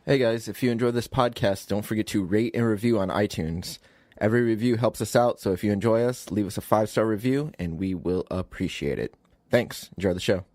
Hey guys, if you enjoy this podcast, don't forget to rate and review on iTunes. Every review helps us out, so if you enjoy us, leave us a 5-star review and we will appreciate it. Thanks. Enjoy the show.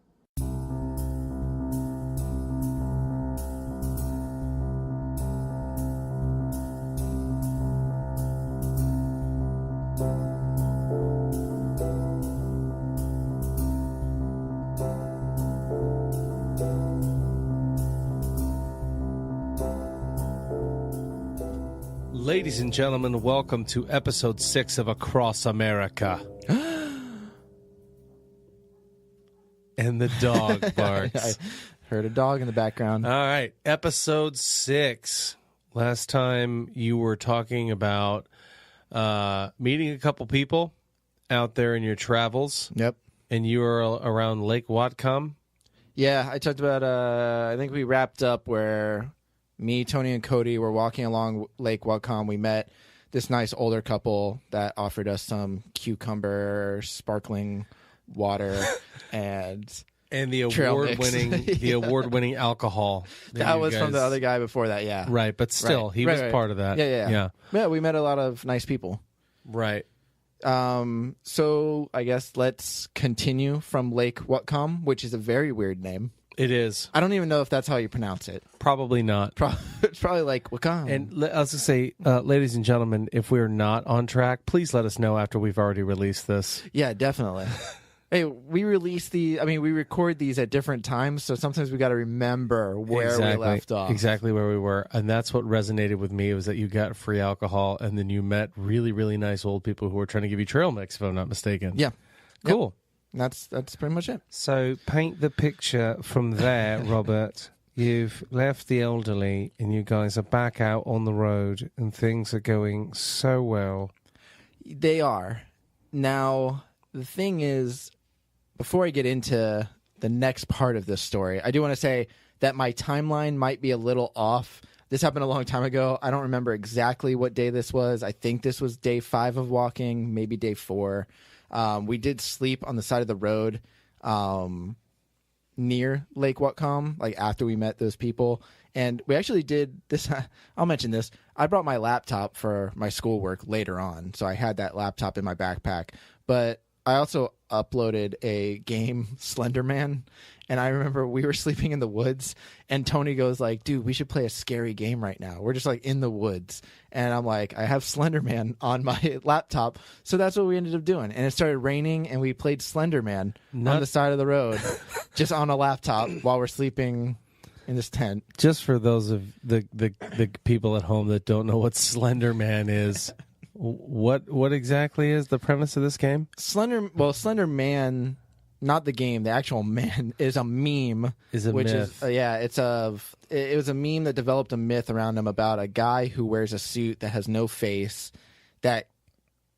Ladies and gentlemen, welcome to episode 6 of Across America. And the dog barks. I heard a dog in the background. All right, episode 6. Last time you were talking about meeting a couple people out there in your travels. Yep. And you were around Lake Whatcom. Yeah, I talked about, I think we wrapped up where me, Tony, and Cody were walking along Lake Whatcom. We met this nice older couple that offered us some cucumber sparkling water and the trail award-winning, mix. the award-winning alcohol. that was from the guys- other guy before that. Yeah, Right, but still, he was part of that. Yeah. We met a lot of nice people. Right. So I guess let's continue from Lake Whatcom, which is a very weird name. It is. I don't even know if that's how you pronounce it. Probably not. It's probably like Whatcom. And I was going to say, ladies and gentlemen, if we're not on track, please let us know after we've already released this. Yeah, definitely. Hey, we record these at different times, so sometimes we got to remember where we left off. Exactly where we were. And that's what resonated with me, was that you got free alcohol and then you met really, really nice old people who were trying to give you trail mix, if I'm not mistaken. Yeah. Cool. That's pretty much it. So paint the picture from there, Robert. You've left the elderly and you guys are back out on the road and things are going so well. They are. Now, the thing is, before I get into the next part of this story, I do want to say that my timeline might be a little off. This happened a long time ago. I don't remember exactly what day this was. I think this was day 5 of walking, maybe day 4. We did sleep on the side of the road near Lake Whatcom, like after we met those people. And we actually did this. I'll mention this. I brought my laptop for my schoolwork later on, so I had that laptop in my backpack. But I also uploaded a game, Slender Man. And I remember we were sleeping in the woods, and Tony goes like, dude, we should play a scary game right now. We're just like in the woods. And I'm like, I have Slender Man on my laptop. So that's what we ended up doing. And it started raining, and we played Slender Man on the side of the road, just on a laptop while we're sleeping in this tent. Just for those of the people at home that don't know what Slender Man is, what exactly is the premise of this game? Slender Man, not the game, the actual man, is a meme. Is a myth. It was a meme that developed a myth around him about a guy who wears a suit that has no face that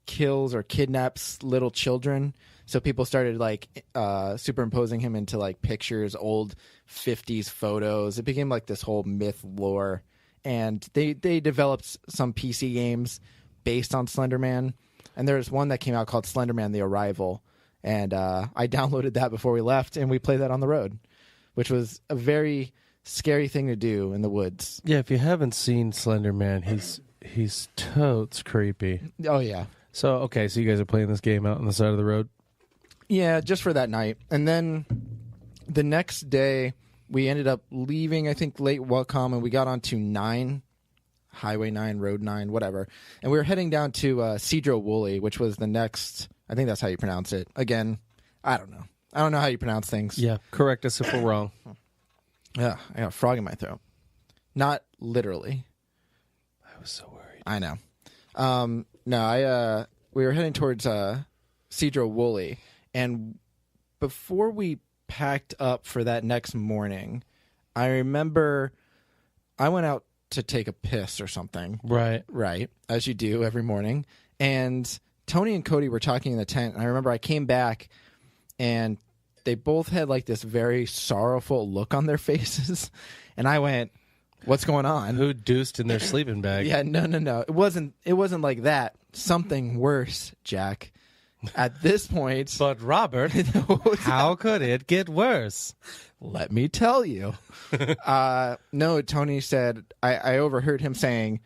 kills or kidnaps little children. So people started like superimposing him into like pictures, old 50s photos. It became like this whole myth lore. And they developed some PC games based on Slender Man. And there's one that came out called Slender Man: The Arrival. And I downloaded that before we left, and we played that on the road, which was a very scary thing to do in the woods. Yeah, if you haven't seen Slender Man, he's totes creepy. Oh, yeah. So you guys are playing this game out on the side of the road? Yeah, just for that night. And then the next day, we ended up leaving, I think, Lake Whatcom, and we got onto 9, Highway 9, Road 9, whatever. And we were heading down to Sedro-Woolley, which was the next... I think that's how you pronounce it. Again, I don't know. I don't know how you pronounce things. Yeah, correct us if we're wrong. Yeah, I got a frog in my throat. Not literally. I was so worried. I know. We were heading towards Sedro-Woolley, and before we packed up for that next morning, I remember I went out to take a piss or something. Right. As you do every morning. And Tony and Cody were talking in the tent, and I remember I came back, and they both had like this very sorrowful look on their faces, and I went, "What's going on?" Who deuced in their sleeping bag? Yeah, no. It wasn't like that. Something worse, Jack. At this point, But Robert, how could it get worse? let me tell you. No, Tony said, I overheard him saying,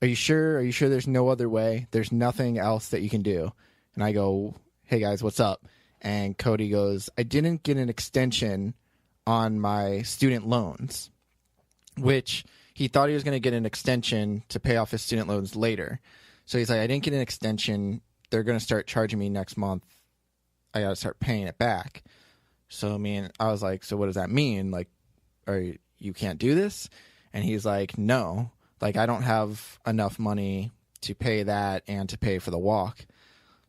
are you sure? Are you sure there's no other way? There's nothing else that you can do? And I go, hey guys, what's up? And Cody goes, I didn't get an extension on my student loans, which he thought he was going to get an extension to pay off his student loans later. So he's like, I didn't get an extension. They're going to start charging me next month. I got to start paying it back. So I was like, so what does that mean? Like, you can't do this? And he's like, no, like I don't have enough money to pay that and to pay for the walk.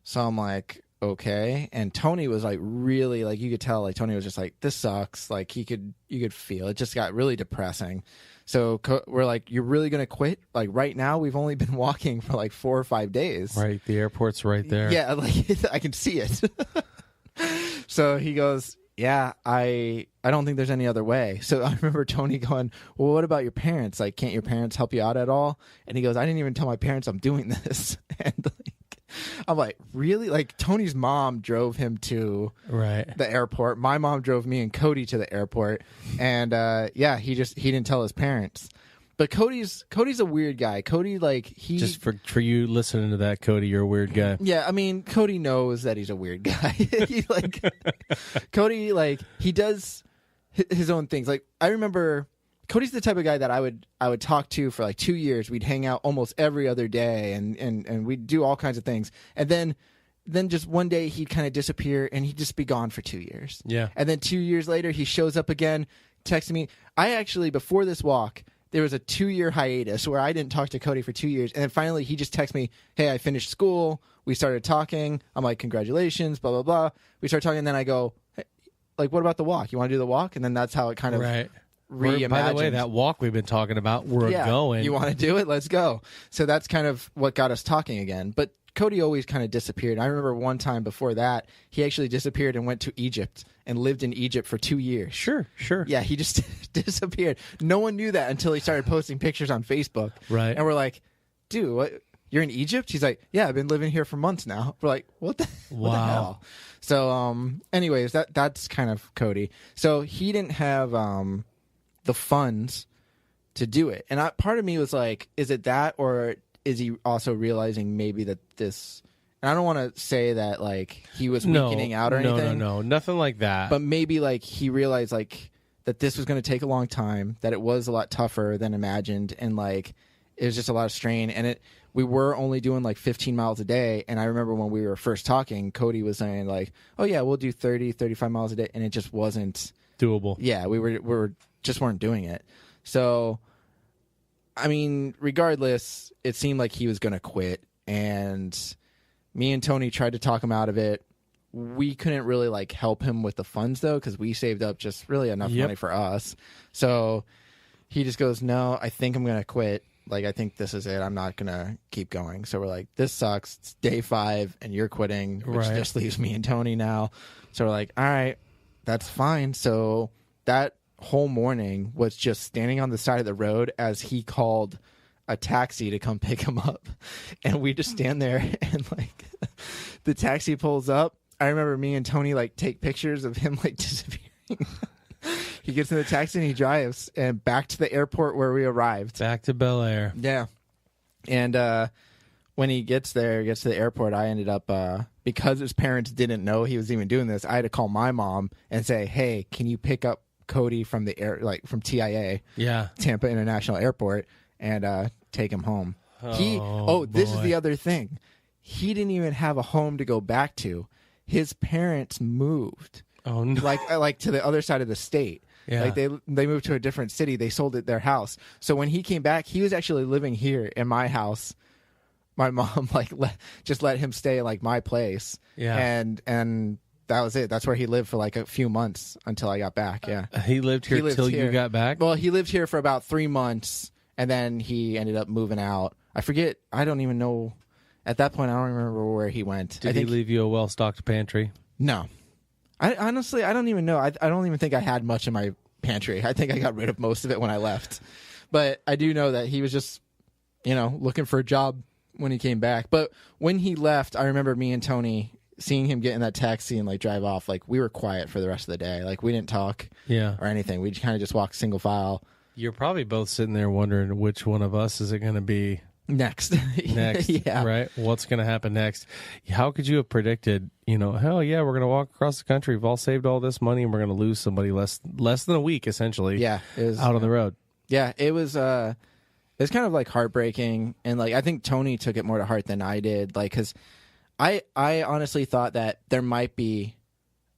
So I'm like, okay. And Tony was like, really, like you could tell, like Tony was just like, this sucks. Like you could feel it just got really depressing. So we're like, you're really going to quit? Like right now, we've only been walking for like 4 or 5 days. Right. The airport's right there. Yeah. Like I can see it. So he goes, yeah, I don't think there's any other way. So I remember Tony going, well, what about your parents? Like, can't your parents help you out at all? And he goes, I didn't even tell my parents I'm doing this. And like, I'm like, really? Like Tony's mom drove him to the airport. My mom drove me and Cody to the airport. And yeah, he didn't tell his parents. But Cody's a weird guy. Cody, like he just for you listening to that, Cody, you're a weird guy. Yeah, I mean, Cody knows that he's a weird guy. He like Cody, like he does his own things. Like I remember, Cody's the type of guy that I would talk to for like 2 years. We'd hang out almost every other day, and we'd do all kinds of things. And then just one day he'd kind of disappear, and he'd just be gone for 2 years. Yeah. And then 2 years later, he shows up again, texting me. I actually, before this walk, there was a 2-year hiatus where I didn't talk to Cody for 2 years. And then finally he just texted me, hey, I finished school. We started talking. I'm like, congratulations, blah, blah, blah. We start talking. And then I go, hey, like, what about the walk? You want to do the walk? And then that's how it kind of reimagined. By the way, that walk we've been talking about, we're going. You want to do it? Let's go. So that's kind of what got us talking again. But Cody always kind of disappeared. I remember one time before that, he actually disappeared and went to Egypt and lived in Egypt for 2 years. Sure. Yeah, he just disappeared. No one knew that until he started posting pictures on Facebook. Right. And we're like, dude, what? You're in Egypt? He's like, yeah, I've been living here for months now. We're like, what the hell? So, anyways, that's kind of Cody. So he didn't have the funds to do it. And part of me was like, is it that, or is he also realizing maybe that this, and I don't want to say that like he was weakening out or anything. No, nothing like that. But maybe like he realized like that this was going to take a long time, that it was a lot tougher than imagined, and like it was just a lot of strain. And we were only doing like 15 miles a day. And I remember when we were first talking, Cody was saying like, oh yeah, we'll do 30, 35 miles a day. And it just wasn't doable. Yeah, we were just weren't doing it. So, I mean, regardless, it seemed like he was going to quit, and me and Tony tried to talk him out of it. We couldn't really like help him with the funds though, because we saved up just really enough money for us. So he just goes, no, I think I'm going to quit. Like, I think this is it. I'm not going to keep going. So we're like, this sucks. It's day 5 and you're quitting, which just leaves me and Tony now. So we're like, all right, that's fine. So that whole morning was just standing on the side of the road as he called a taxi to come pick him up, and we just stand there, and like the taxi pulls up. I remember me and Tony like take pictures of him like disappearing. He gets in the taxi and he drives and back to the airport where we arrived, back to Bel Air. Yeah. And when he gets to the airport, I ended up because his parents didn't know he was even doing this, I had to call my mom and say, hey, can you pick up Cody from from TIA, Tampa International Airport, and take him home. This is the other thing. He didn't even have a home to go back to. His parents moved. Oh no! Like to the other side of the state. Yeah. Like they moved to a different city. They sold their house. So when he came back, he was actually living here in my house. My mom just let him stay like my place. Yeah. And that was it. That's where he lived for like a few months until I got back. Yeah. He lived here till you got back? Well, he lived here for about 3 months, and then he ended up moving out. I forget. I don't even know. At that point, I don't remember where he went. Did he leave you a well-stocked pantry? No. I honestly, I don't even know. I don't even think I had much in my pantry. I think I got rid of most of it when I left. But I do know that he was just, looking for a job when he came back. But when he left, I remember me and Tony seeing him get in that taxi and like drive off, like we were quiet for the rest of the day. Like we didn't talk Yeah. or anything. We kind of just walked single file. You're probably both sitting there wondering which one of us is it going to be Next. Yeah. right? What's going to happen next? How could you have predicted, hell yeah, we're going to walk across the country. We've all saved all this money and we're going to lose somebody less than a week, essentially, Yeah. It was out on the road. Yeah, it was kind of like heartbreaking, and like I think Tony took it more to heart than I did, like cuz I honestly thought that there might be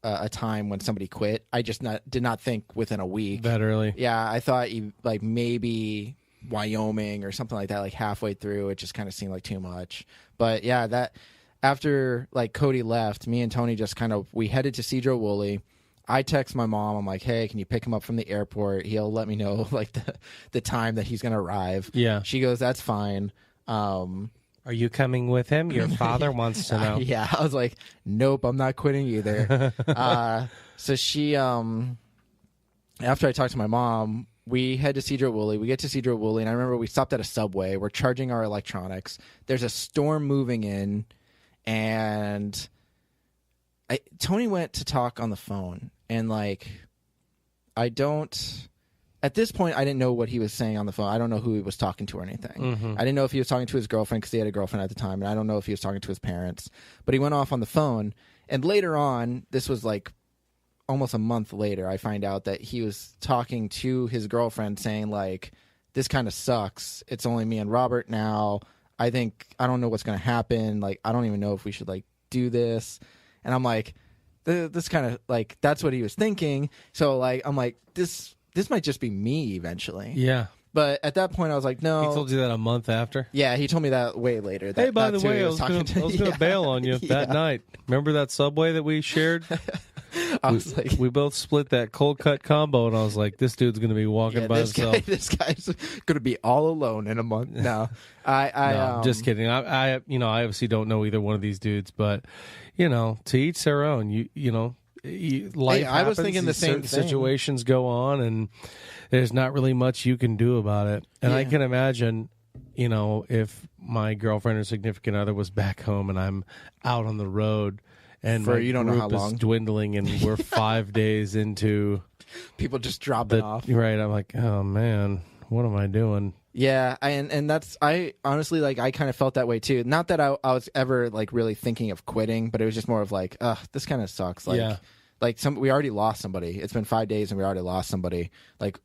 a time when somebody quit. I just did not think within a week. That early. Yeah, I thought like maybe Wyoming or something like that, like halfway through. It just kind of seemed like too much. But yeah, that after like Cody left, me and Tony just we headed to Cedro Woolley. I text my mom. I'm like, hey, can you pick him up from the airport? He'll let me know like the time that he's gonna arrive. Yeah. She goes, that's fine. Are you coming with him? Your father wants to know. Yeah, I was like, nope, I'm not quitting either. So she, after I talked to my mom, we head to Cedro Woolley. We get to Cedro Woolley, and I remember we stopped at a Subway. We're charging our electronics. There's a storm moving in, and Tony went to talk on the phone, and like, at this point, I didn't know what he was saying on the phone. I don't know who he was talking to or anything. Mm-hmm. I didn't know if he was talking to his girlfriend because he had a girlfriend at the time, and I don't know if he was talking to his parents. But he went off on the phone, and later on, this was like almost a month later, I find out that he was talking to his girlfriend saying like, this kind of sucks. It's only me and Robert now. I don't know what's going to happen. Like, I don't even know if we should like do this. And I'm like, this kind of like, that's what he was thinking. So like, I'm like, this might just be me eventually. Yeah. But at that point, I was like, no. He told you that a month after? Yeah, he told me that way later. Hey, by the that's who way, he I was going to yeah. bail on you that night. Remember that Subway that we shared? I was like, we both split that cold cut combo, and I was like, this dude's going to be walking by himself. This guy's going to be all alone in a month. No, I'm just kidding. I obviously don't know either one of these dudes, but to each their own. Life I was happens, thinking the these same certain thing. situations go on, and there's not really much you can do about it. And I can imagine, if my girlfriend or significant other was back home and I'm out on the road, and For my you don't know group how is long. dwindling, and we're 5 days into people just dropping off. right. I'm like, oh man, what am I doing? Yeah, and that's I honestly like I kind of felt that way too. Not that I was ever like really thinking of quitting, but it was just more of like, this kind of sucks. Like, Yeah. like we already lost somebody. It's been 5 days and we already lost somebody. Like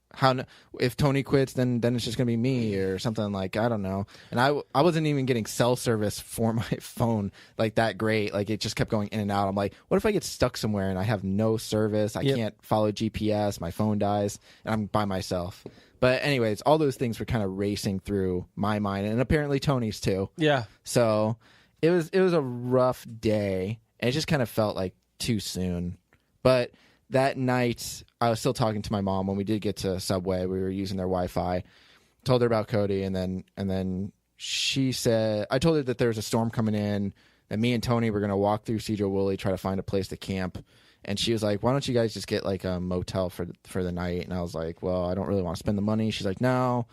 if Tony quits, then it's just gonna be me or something. Like I don't know. And I wasn't even getting cell service for my phone like that great. Like it just kept going in and out. I'm like, what if I get stuck somewhere and I have no service? I can't follow GPS. My phone dies and I'm by myself. But anyways, all those things were kind of racing through my mind, and apparently Tony's too. Yeah. So it was a rough day, and it just kind of felt like too soon. But that night, I was still talking to my mom when we did get to Subway. We were using their Wi-Fi. Told her about Cody, and then she said, I told her that there was a storm coming in, that me and Tony were going to walk through Cedro Woolley, try to find a place to camp. And she was like, why don't you guys just get like a motel for the night? And I was like, well, I don't really want to spend the money. She's like, no,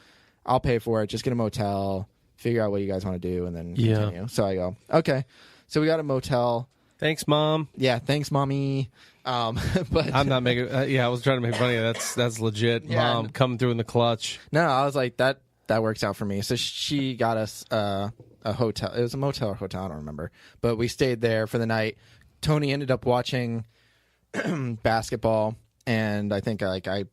I'll pay for it. Just get a motel, figure out what you guys want to do, and then continue. So I go, okay. So we got a motel. Thanks, Mom. Yeah, thanks, Mommy. But I'm not making. I was trying to make funny. That's legit. Yeah. Mom coming through in the clutch. no, I was like, that works out for me. So she got us a hotel. It was a motel or hotel, I don't remember. But we stayed there for the night. Tony ended up watching basketball, and I think like I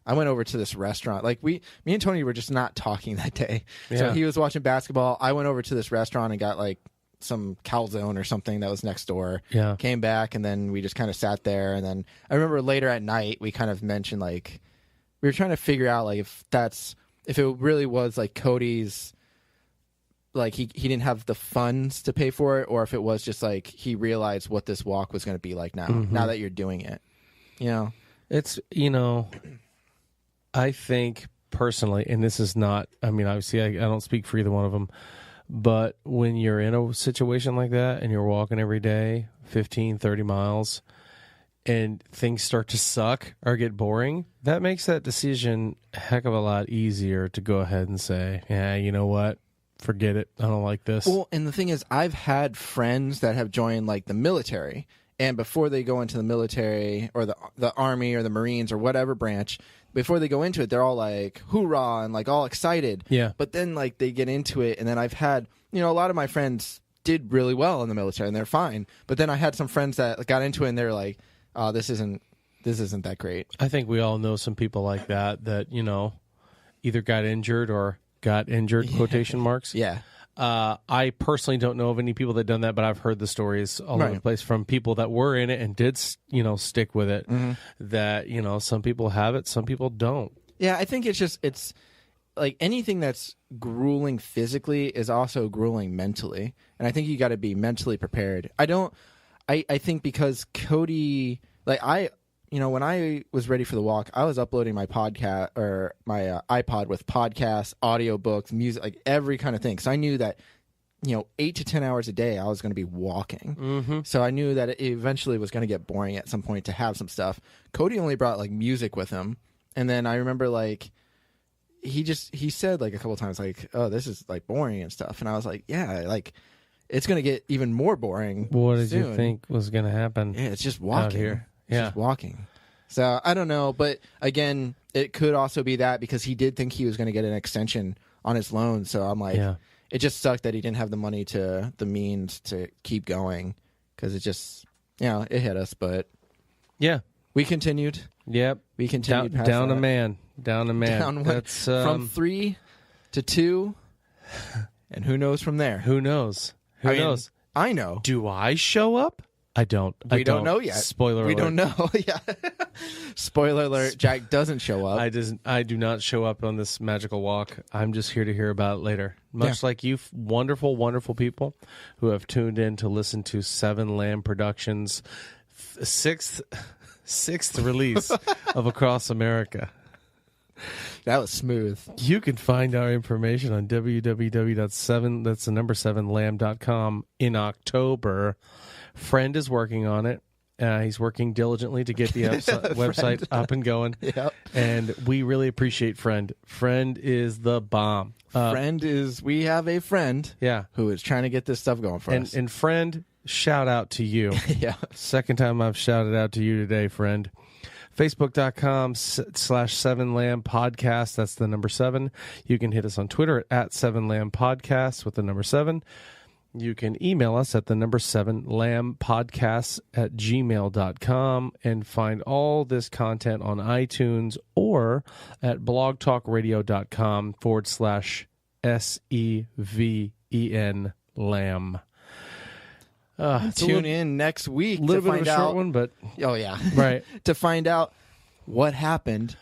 went over to this restaurant. Like me and Tony were just not talking that day. Yeah. So he was watching basketball. I went over to this restaurant and got like some calzone or something that was next door. Yeah. Came back, and then we just kind of sat there. And then I remember later at night we kind of mentioned like we were trying to figure out like if it really was like Cody's, like he didn't have the funds to pay for it, or if it was just like he realized what this walk was going to be like now that you're doing it. It's I think personally, and this is not, I mean, obviously I don't speak for either one of them, but when you're in a situation like that and you're walking every day 15, 30 miles and things start to suck or get boring, that makes that decision a heck of a lot easier to go ahead and say, yeah, you know what? forget it. I don't like this. Well, and the thing is, I've had friends that have joined like the military, and before they go into the military or the army or the Marines or whatever branch, before they go into it, they're all like hoorah and like all excited. Yeah. But then like they get into it, and then I've had, a lot of my friends did really well in the military and they're fine. But then I had some friends that got into it and they're like, oh, this isn't that great. I think we all know some people like that, either got injured or got injured, quotation marks. Yeah. I personally don't know of any people that done that, but I've heard the stories all over the place from people that were in it and did, stick with it. Mm-hmm. That, some people have it, some people don't. Yeah, I think it's like anything that's grueling physically is also grueling mentally. And I think you got to be mentally prepared. I think because Cody, like when I was ready for the walk, I was uploading my podcast or my iPod with podcasts, audiobooks, music, like every kind of thing. So I knew that, 8 to 10 hours a day, I was going to be walking. Mm-hmm. So I knew that it eventually was going to get boring at some point to have some stuff. Cody only brought like music with him. And then I remember like, he said like a couple times like, oh, this is like boring and stuff. And I was like, yeah, like it's going to get even more boring. What did soon. you think was going to happen? Yeah, it's just walking. Out here. It's just walking. So I don't know, but again, it could also be that because he did think he was going to get an extension on his loan. So I'm like, it just sucked that he didn't have the means to keep going because it just, it hit us. But yeah, we continued. Yep, we continued down that. a man. That's from 3 to 2, and who knows from there? Who knows? Who knows? I know. Do I show up? I don't. We don't know yet. Spoiler alert. We don't know. Yeah. Spoiler alert. Jack doesn't show up. I do not show up on this magical walk. I'm just here to hear about it later. Much like you wonderful, wonderful people who have tuned in to listen to Seven Lamb Productions' sixth release of Across America. That was smooth. You can find our information on www.7lamb.com in October. Friend is working on it. He's working diligently to get the website up and going. Yep. And we really appreciate Friend. Friend is the bomb. We have a friend who is trying to get this stuff going for us. And Friend, shout out to you. Yeah. Second time I've shouted out to you today, Friend. Facebook.com/7Lamb Podcast. That's the number 7. You can hit us on Twitter at 7Lamb Podcast with the number 7. You can email us at the number 7lambpodcasts@gmail.com and find all this content on iTunes or at blogtalkradio.com/SEVEN Lamb. Tune in next week. A little bit of a short one, but oh yeah, right. To find out what happened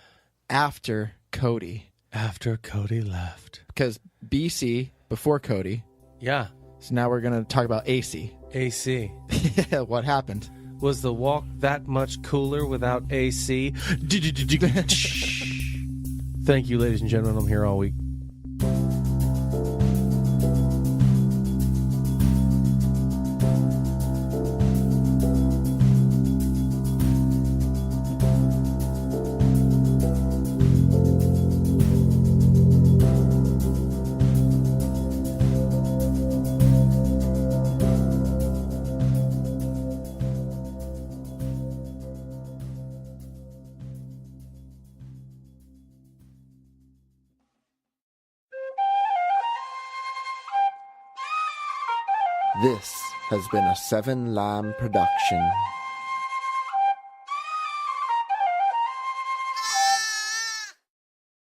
after Cody. After Cody left, because BC before Cody. Yeah. So now we're gonna talk about AC. AC. Yeah. What happened? Was the walk that much cooler without AC? Thank you, ladies and gentlemen. I'm here all week. This has been a 7 Lamb production.